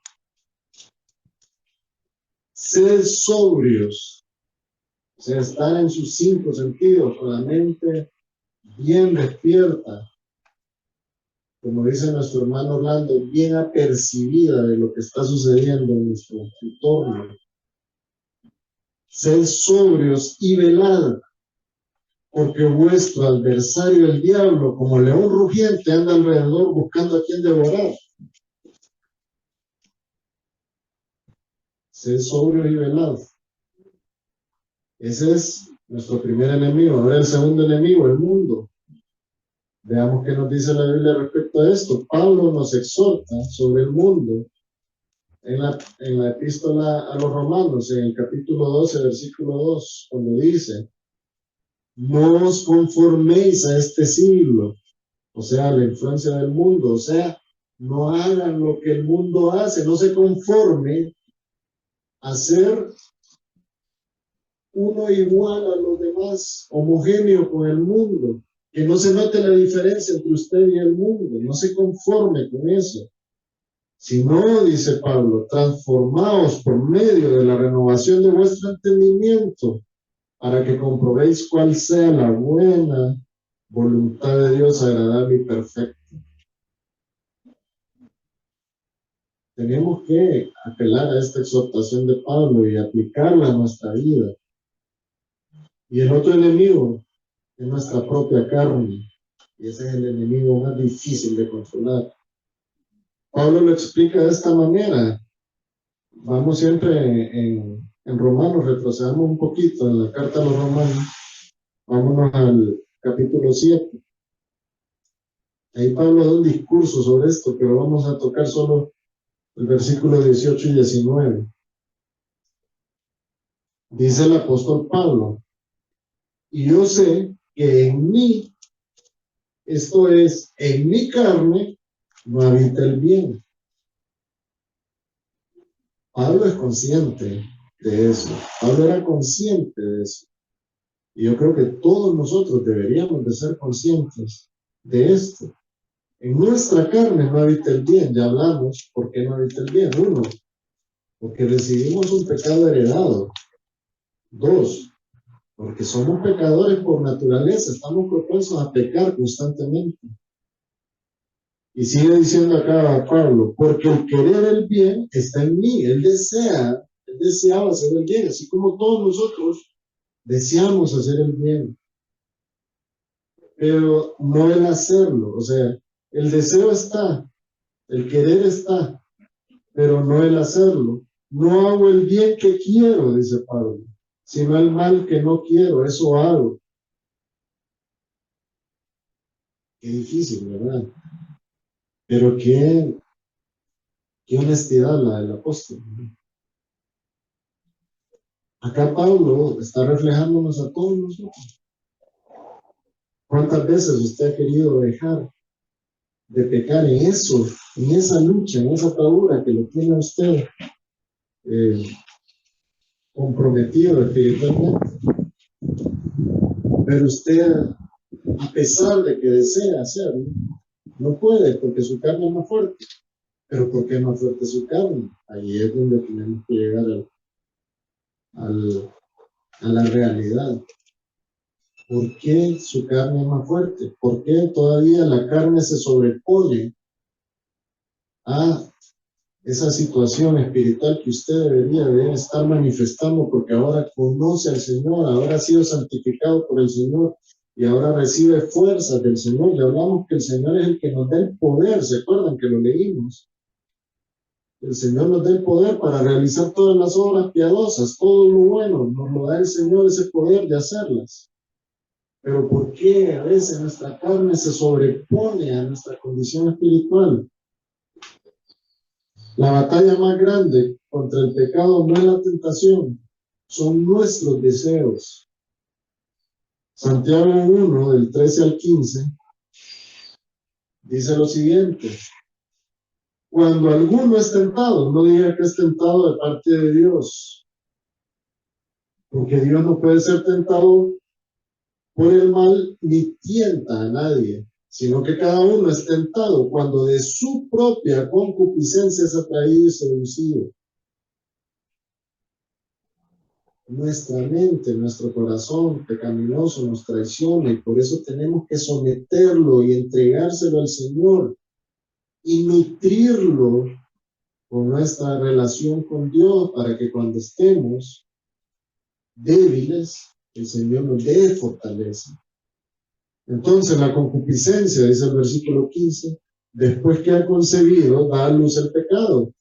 Sed sobrios, o sea, estar en sus cinco sentidos, con la mente bien despierta, como dice nuestro hermano Orlando, bien apercibida de lo que está sucediendo en nuestro entorno. Sed sobrios y velad, porque vuestro adversario el diablo, como león rugiente, anda alrededor buscando a quien devorar. Sed sobrios y velad. Ese es nuestro primer enemigo. Ahora el segundo enemigo, el mundo. Veamos qué nos dice la Biblia respecto a esto. Pablo nos exhorta sobre el mundo en la epístola a los Romanos, en el capítulo 12, versículo 2, cuando dice: no os conforméis a este siglo, o sea, la influencia del mundo, o sea, no hagan lo que el mundo hace, no se conforme a ser uno igual a los demás, homogéneo con el mundo, que no se note la diferencia entre usted y el mundo, no se conforme con eso. Si no, dice Pablo, transformaos por medio de la renovación de vuestro entendimiento, para que comprobéis cuál sea la buena voluntad de Dios, agradable y perfecta. Tenemos que apelar a esta exhortación de Pablo y aplicarla a nuestra vida. Y el otro enemigo es nuestra propia carne, y ese es el enemigo más difícil de controlar. Pablo lo explica de esta manera. Vamos siempre en Romanos, retrocedamos un poquito en la carta a los Romanos. Vámonos al capítulo 7. Ahí Pablo da un discurso sobre esto, pero vamos a tocar solo el versículo 18 y 19. Dice el apóstol Pablo: y yo sé que en mí, esto es, en mi carne, no habita el bien. Pablo es consciente de eso. Pablo era consciente de eso. Y yo creo que todos nosotros deberíamos de ser conscientes de esto. En nuestra carne no habita el bien. Ya hablamos por qué no habita el bien. Uno, porque recibimos un pecado heredado. Dos, porque somos pecadores por naturaleza. Estamos propensos a pecar constantemente. Y sigue diciendo acá Pablo: porque el querer el bien está en mí. Él deseaba hacer el bien, así como todos nosotros deseamos hacer el bien, pero no el hacerlo. O sea, el deseo está, el querer está, pero no el hacerlo. No hago el bien que quiero, dice Pablo, sino el mal que no quiero, eso hago. Qué difícil, ¿verdad? Pero Qué honestidad la del apóstol. Acá Pablo está reflejándonos a todos nosotros. ¿Cuántas veces usted ha querido dejar de pecar en eso, en esa lucha, en esa atadura que lo tiene a usted comprometido espiritualmente? Pero usted, a pesar de que desea hacerlo, no puede porque su carne es más fuerte. Pero ¿por qué es más fuerte su carne? Ahí es donde tenemos que llegar a la realidad. ¿Por qué su carne es más fuerte? ¿Por qué todavía la carne se sobrepone a esa situación espiritual que usted debería estar manifestando? Porque ahora conoce al Señor, ahora ha sido santificado por el Señor y ahora recibe fuerzas del Señor. Le hablamos que el Señor es el que nos da el poder. ¿Se acuerdan que lo leímos? El Señor nos da el poder para realizar todas las obras piadosas, todo lo bueno, nos lo da el Señor, ese poder de hacerlas. Pero ¿por qué a veces nuestra carne se sobrepone a nuestra condición espiritual? La batalla más grande contra el pecado no es la tentación, son nuestros deseos. Santiago 1, del 13 al 15, dice lo siguiente: cuando alguno es tentado, no diga que es tentado de parte de Dios, porque Dios no puede ser tentado por el mal ni tienta a nadie, sino que cada uno es tentado cuando de su propia concupiscencia es atraído y seducido. Nuestra mente, nuestro corazón pecaminoso nos traiciona y por eso tenemos que someterlo y entregárselo al Señor y nutrirlo con nuestra relación con Dios para que cuando estemos débiles, el Señor nos dé fortaleza. Entonces la concupiscencia, dice el versículo 15, después que ha concebido, da a luz el pecado.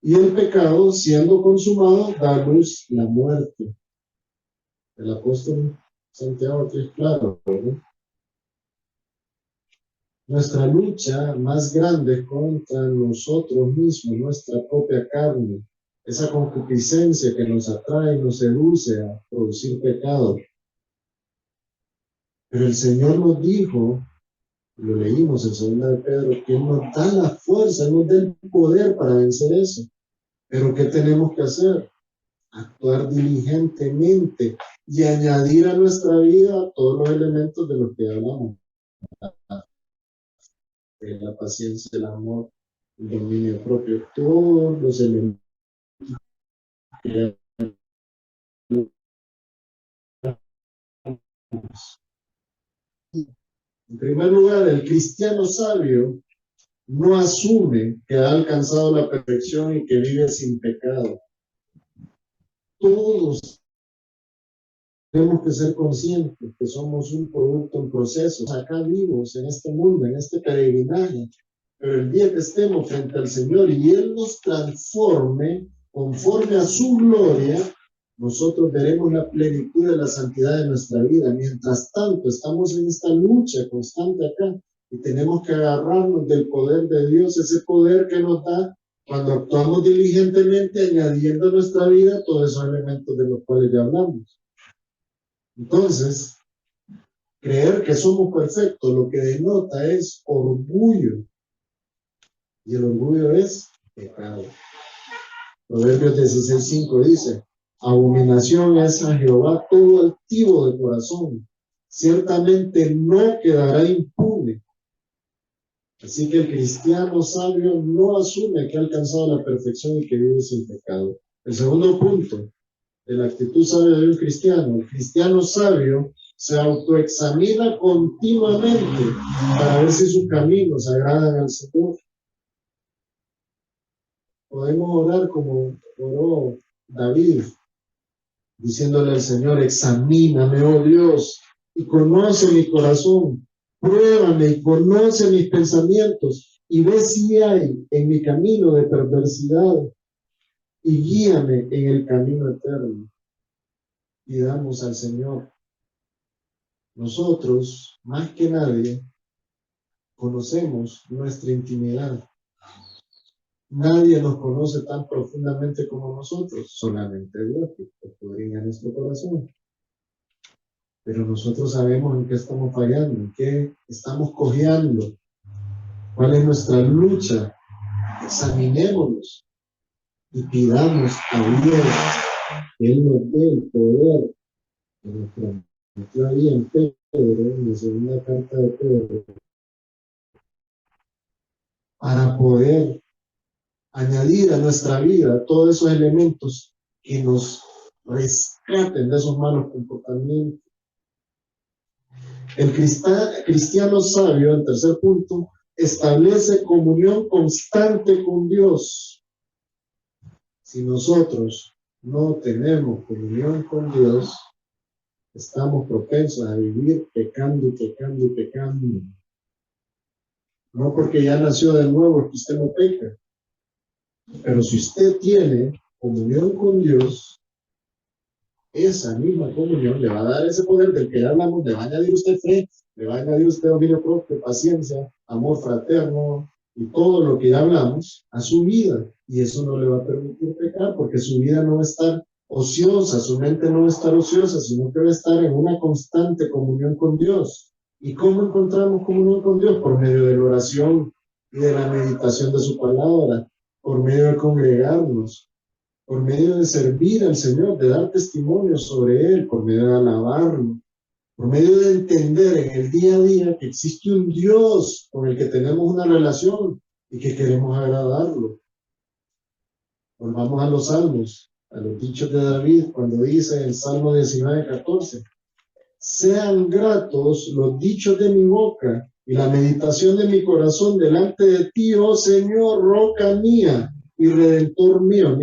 Y el pecado, siendo consumado, da a luz la muerte. El apóstol Santiago aquí es claro, ¿no? Nuestra lucha más grande contra nosotros mismos, nuestra propia carne, esa concupiscencia que nos atrae y nos seduce a producir pecado. Pero el Señor nos dijo, lo leímos en 2 de Pedro, que nos da la fuerza, nos da el poder para vencer eso. Pero ¿qué tenemos que hacer? Actuar diligentemente y añadir a nuestra vida todos los elementos de los que hablamos. La paciencia, el amor, el dominio propio, todos los elementos que hablamos. En primer lugar, el cristiano sabio no asume que ha alcanzado la perfección y que vive sin pecado. Todos tenemos que ser conscientes que somos un producto en proceso, acá vivos en este mundo, en este peregrinaje. Pero el día que estemos frente al Señor y Él nos transforme conforme a su gloria, nosotros veremos la plenitud de la santidad de nuestra vida. Mientras tanto, estamos en esta lucha constante acá y tenemos que agarrarnos del poder de Dios, ese poder que nos da cuando actuamos diligentemente, añadiendo a nuestra vida todos esos elementos de los cuales ya hablamos. Entonces, creer que somos perfectos lo que denota es orgullo. Y el orgullo es pecado. Proverbios 16:5 dice: abominación es a Jehová todo altivo de corazón, ciertamente no quedará impune. Así que el cristiano sabio no asume que ha alcanzado la perfección y que vive sin pecado. El segundo punto de la actitud sabia de un cristiano: el cristiano sabio se autoexamina continuamente para ver si sus caminos agradan al Señor. Podemos orar como oró David, diciéndole al Señor: examíname, oh Dios, y conoce mi corazón, pruébame y conoce mis pensamientos, y ve si hay en mi camino de perversidad, y guíame en el camino eterno. Pidamos al Señor. Nosotros, más que nadie, conocemos nuestra intimidad. Nadie nos conoce tan profundamente como nosotros, solamente Dios que escudriña nuestro corazón. Pero nosotros sabemos en qué estamos fallando, en qué estamos cojeando, cuál es nuestra lucha. Examinémonos y pidamos a Dios que Él nos dé el poder que nos prometió ahí en Pedro, en la segunda carta de Pedro, para poder añadir a nuestra vida todos esos elementos que nos rescaten de esos malos comportamientos. El cristiano sabio, el tercer punto, establece comunión constante con Dios. Si nosotros no tenemos comunión con Dios, estamos propensos a vivir pecando y pecando y pecando. No porque ya nació de nuevo, es que usted no peca. Pero si usted tiene comunión con Dios, esa misma comunión le va a dar ese poder del que ya hablamos, le va a añadir usted fe, le va a añadir usted dominio propio, paciencia, amor fraterno y todo lo que ya hablamos a su vida. Y eso no le va a permitir pecar porque su vida no va a estar ociosa, su mente no va a estar ociosa, sino que va a estar en una constante comunión con Dios. ¿Y cómo encontramos comunión con Dios? Por medio de la oración y de la meditación de su palabra, por medio de congregarnos, por medio de servir al Señor, de dar testimonio sobre Él, por medio de alabarlo, por medio de entender en el día a día que existe un Dios con el que tenemos una relación y que queremos agradarlo. Volvamos a los salmos, a los dichos de David, cuando dice en el Salmo 19:14, sean gratos los dichos de mi boca y la meditación de mi corazón delante de ti, oh Señor, roca mía y redentor mío.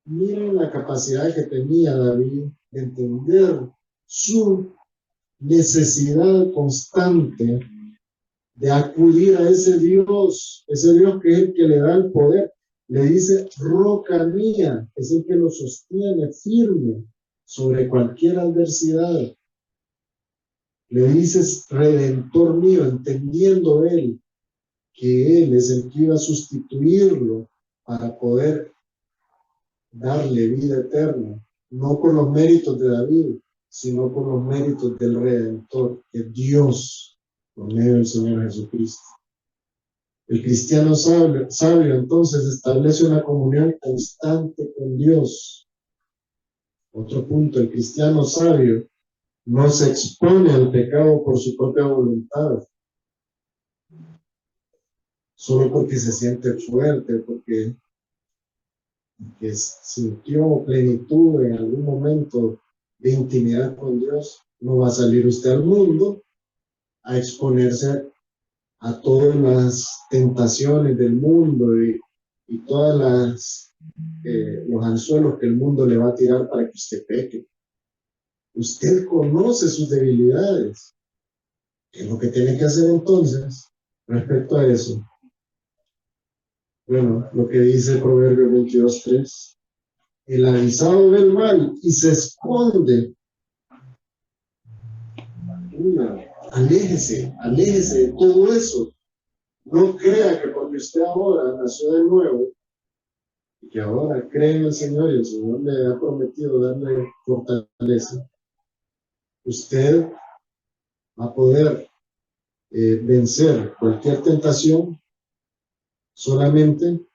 Miren la capacidad que tenía David de entender su necesidad constante de acudir a ese Dios que es el que le da el poder. Le dice, roca mía, es el que lo sostiene firme sobre cualquier adversidad. Le dices, redentor mío, entendiendo él que él es el que iba a sustituirlo para poder darle vida eterna, no por los méritos de David, sino por los méritos del Redentor, que Dios, por medio del Señor Jesucristo. El cristiano sabio entonces establece una comunión constante con Dios. Otro punto, el cristiano sabio no se expone al pecado por su propia voluntad, solo porque se siente fuerte, porque sintió plenitud en algún momento de intimidad con Dios. No va a salir usted al mundo a exponerse a todas las tentaciones del mundo y todas los anzuelos que el mundo le va a tirar para que usted peque. Usted conoce sus debilidades. ¿Qué es lo que tiene que hacer entonces respecto a eso? Bueno, lo que dice Proverbio 22:3. El avisado del mal y se esconde. Aléjese de todo eso. No crea que porque usted ahora nació de nuevo y que ahora cree en el Señor y el Señor le ha prometido darle fortaleza, usted va a poder vencer cualquier tentación solamente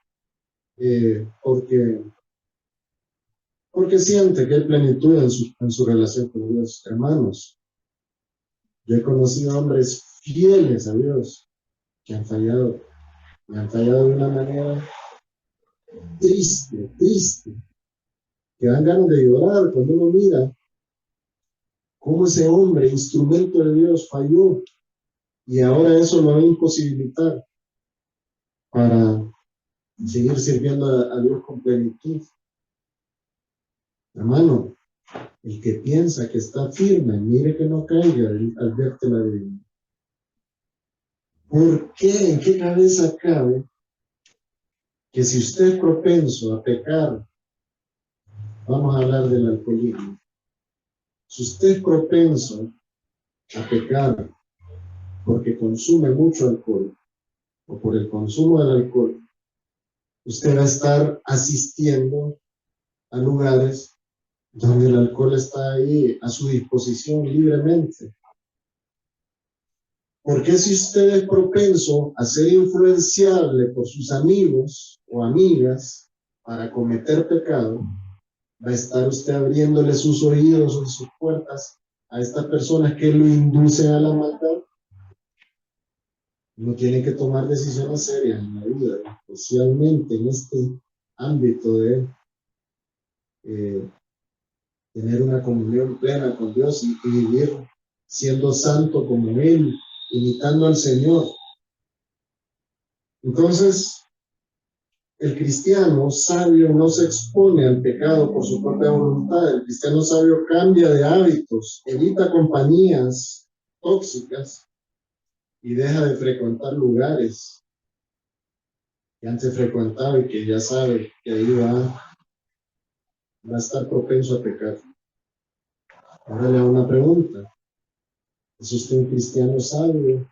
porque siente que hay plenitud en su relación con Dios. Hermanos, yo he conocido hombres fieles a Dios que han fallado, y han fallado de una manera triste, que dan ganas de llorar cuando uno mira cómo ese hombre, instrumento de Dios, falló y ahora eso lo va a imposibilitar para seguir sirviendo a Dios con plenitud. Hermano, el que piensa que está firme, mire que no caiga al verte la vida. ¿Por qué? ¿En qué cabeza cabe que si usted es propenso a pecar, vamos a hablar del alcoholismo? Si usted es propenso a pecar porque consume mucho alcohol o por el consumo del alcohol, usted va a estar asistiendo a lugares donde el alcohol está ahí a su disposición libremente. Porque si usted es propenso a ser influenciable por sus amigos o amigas para cometer pecado, va a estar usted abriéndole sus oídos o sus puertas a estas personas que lo inducen a la maldad? Uno tiene que tomar decisiones serias en la vida, especialmente en este ámbito de tener una comunión plena con Dios y vivir siendo santo como Él, imitando al Señor. Entonces, el cristiano sabio no se expone al pecado por su propia voluntad. El cristiano sabio cambia de hábitos, evita compañías tóxicas y deja de frecuentar lugares que antes frecuentaba y que ya sabe que ahí va a estar propenso a pecar. Ahora le hago una pregunta. ¿Es usted un cristiano sabio?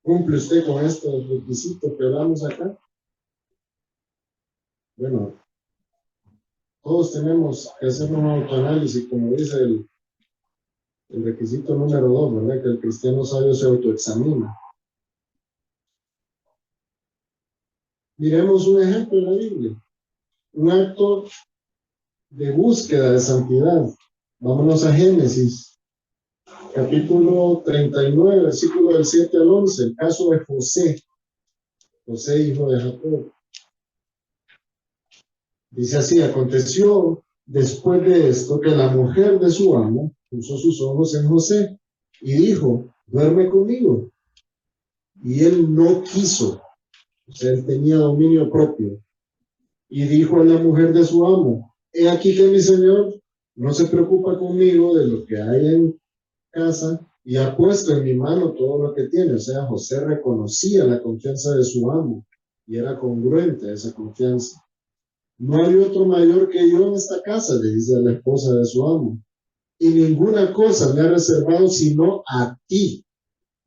¿Cumple usted con estos requisitos que hablamos acá? Bueno, todos tenemos que hacer un autoanálisis, como dice el requisito número 2, ¿verdad? Que el cristiano sabio se autoexamina. Miremos un ejemplo en la Biblia. Un acto de búsqueda de santidad. Vámonos a Génesis, capítulo 39, versículo del 7 al 11, el caso de José, José hijo de Jacob. Dice así: aconteció después de esto que la mujer de su amo puso sus ojos en José y dijo: duerme conmigo. Y él no quiso, o sea, él tenía dominio propio. Y dijo a la mujer de su amo: he aquí que mi señor no se preocupa conmigo de lo que hay en casa y ha puesto en mi mano todo lo que tiene. O sea, José reconocía la confianza de su amo y era congruente a esa confianza. No hay otro mayor que yo en esta casa, le dice a la esposa de su amo, y ninguna cosa me ha reservado sino a ti.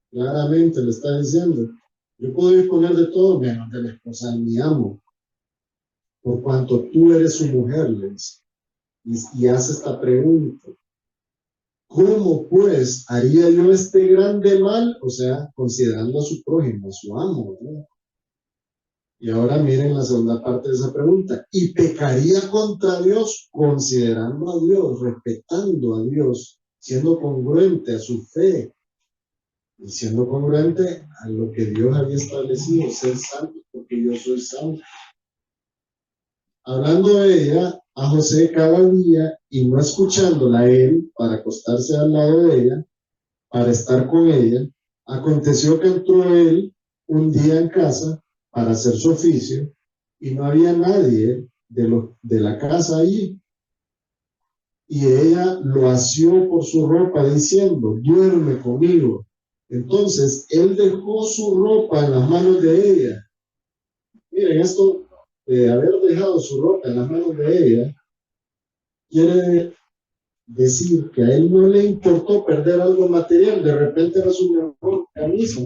Claramente le está diciendo: yo puedo disponer de todo menos de la esposa de mi amo, por cuanto tú eres su mujer, le dice. Y hace esta pregunta: ¿cómo pues haría yo este grande mal? O sea, considerando a su prójimo, a su amo, ¿verdad? Y ahora miren la segunda parte de esa pregunta. ¿Y pecaría contra Dios considerando a Dios, respetando a Dios, siendo congruente a su fe y siendo congruente a lo que Dios había establecido, ser santo porque yo soy santo? Hablando de ella a José cada día y no escuchándola a él para acostarse al lado de ella, para estar con ella, aconteció que entró él un día en casa para hacer su oficio y no había nadie de la casa allí. Y ella lo asió por su ropa diciendo: duerme conmigo. Entonces él dejó su ropa en las manos de ella. Miren, esto de haber dejado su ropa en las manos de ella quiere decir que a él no le importó perder algo material. De repente era su mejor camisa,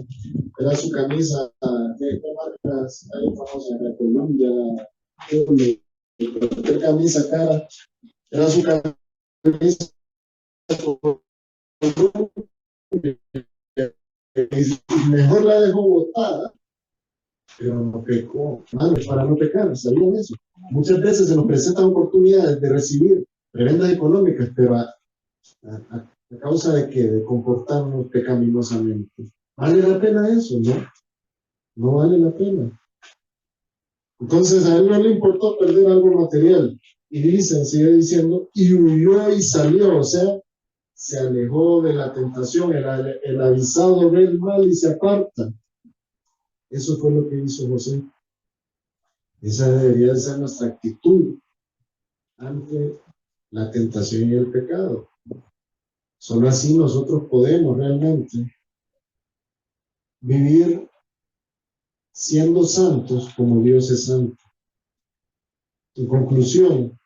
era su camisa de marcas, ahí famosa en la Colombia, cualquier camisa cara, era su camisa, y mejor la dejó botada, pero no pecó. Madre, para no pecar, ¿sabían eso? Muchas veces se nos presentan oportunidades de recibir prebendas económicas, pero a causa de que de comportarnos pecaminosamente. ¿Vale la pena eso? No, no vale la pena. Entonces a él no le importó perder algo material. Y dice, sigue diciendo, y huyó y salió, o sea, se alejó de la tentación, el avisado ve el mal y se aparta. Eso fue lo que hizo José. Esa debería de ser nuestra actitud ante la tentación y el pecado. Solo así nosotros podemos realmente vivir siendo santos como Dios es santo. En conclusión,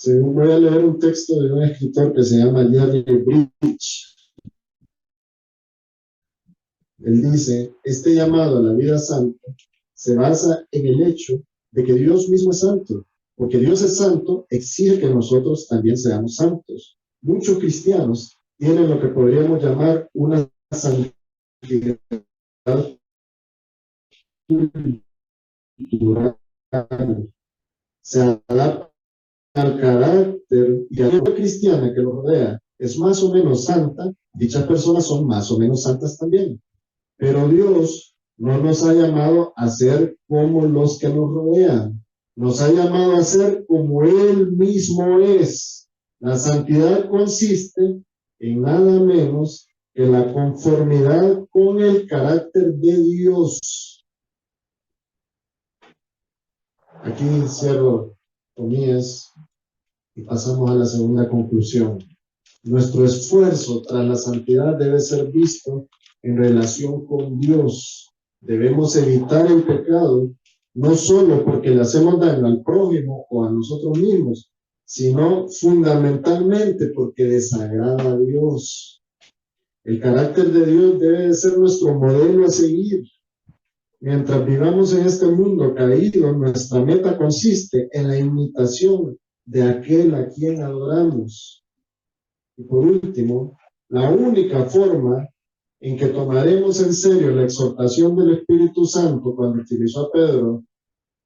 voy a leer un texto de un escritor que se llama Jerry Bridge. Él dice: este llamado a la vida santa se basa en el hecho de que Dios mismo es santo. Porque Dios es santo, exige que nosotros también seamos santos. Muchos cristianos tienen lo que podríamos llamar una santidad cultural. Se adapta al carácter y a la vida cristiana que lo rodea. Es más o menos santa, dichas personas son más o menos santas también. Pero Dios no nos ha llamado a ser como los que nos rodean. Nos ha llamado a ser como Él mismo es. La santidad consiste en nada menos que la conformidad con el carácter de Dios. Aquí cierro comillas y pasamos a la segunda conclusión. Nuestro esfuerzo tras la santidad debe ser visto en relación con Dios. Debemos evitar el pecado, no solo porque le hacemos daño al prójimo o a nosotros mismos, sino fundamentalmente porque desagrada a Dios. El carácter de Dios debe de ser nuestro modelo a seguir. Mientras vivamos en este mundo caído, nuestra meta consiste en la imitación de aquel a quien adoramos. Y por último, la única forma en que tomaremos en serio la exhortación del Espíritu Santo cuando utilizó a Pedro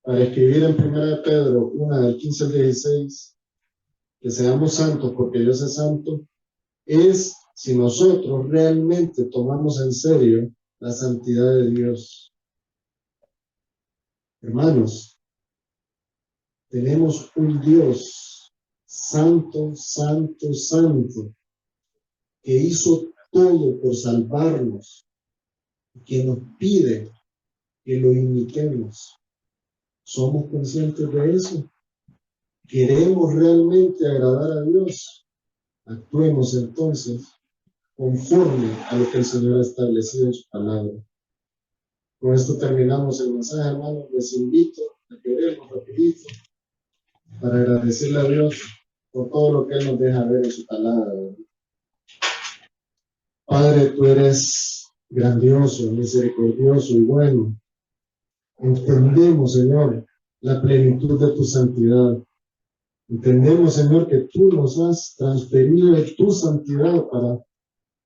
para escribir en 1 Pedro 1 del 15 al 16, que seamos santos porque Dios es santo, es si nosotros realmente tomamos en serio la santidad de Dios. Hermanos, tenemos un Dios santo, santo, santo, que hizo todo por salvarnos, que nos pide que lo imitemos. ¿Somos conscientes de eso? ¿Queremos realmente agradar a Dios? Actuemos entonces conforme a lo que el Señor ha establecido en su palabra. Con esto terminamos el mensaje, hermanos. Les invito a que oremos rapidito para agradecerle a Dios por todo lo que Él nos deja ver en su palabra. Padre, tú eres grandioso, misericordioso y bueno. Entendemos, Señor, la plenitud de tu santidad. Entendemos, Señor, que tú nos has transferido de tu santidad para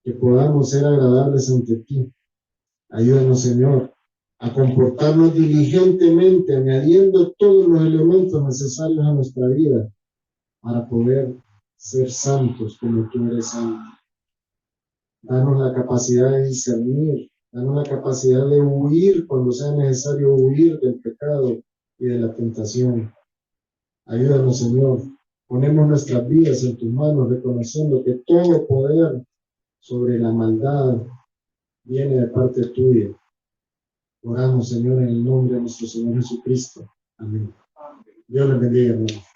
que podamos ser agradables ante ti. Ayúdanos, Señor, a comportarnos diligentemente, añadiendo todos los elementos necesarios a nuestra vida para poder ser santos como tú eres santo. Danos la capacidad de discernir, danos la capacidad de huir cuando sea necesario huir del pecado y de la tentación. Ayúdanos, Señor. Ponemos nuestras vidas en tus manos, reconociendo que todo poder sobre la maldad viene de parte tuya. Oramos, Señor, en el nombre de nuestro Señor Jesucristo. Amén. Dios les bendiga, hermano.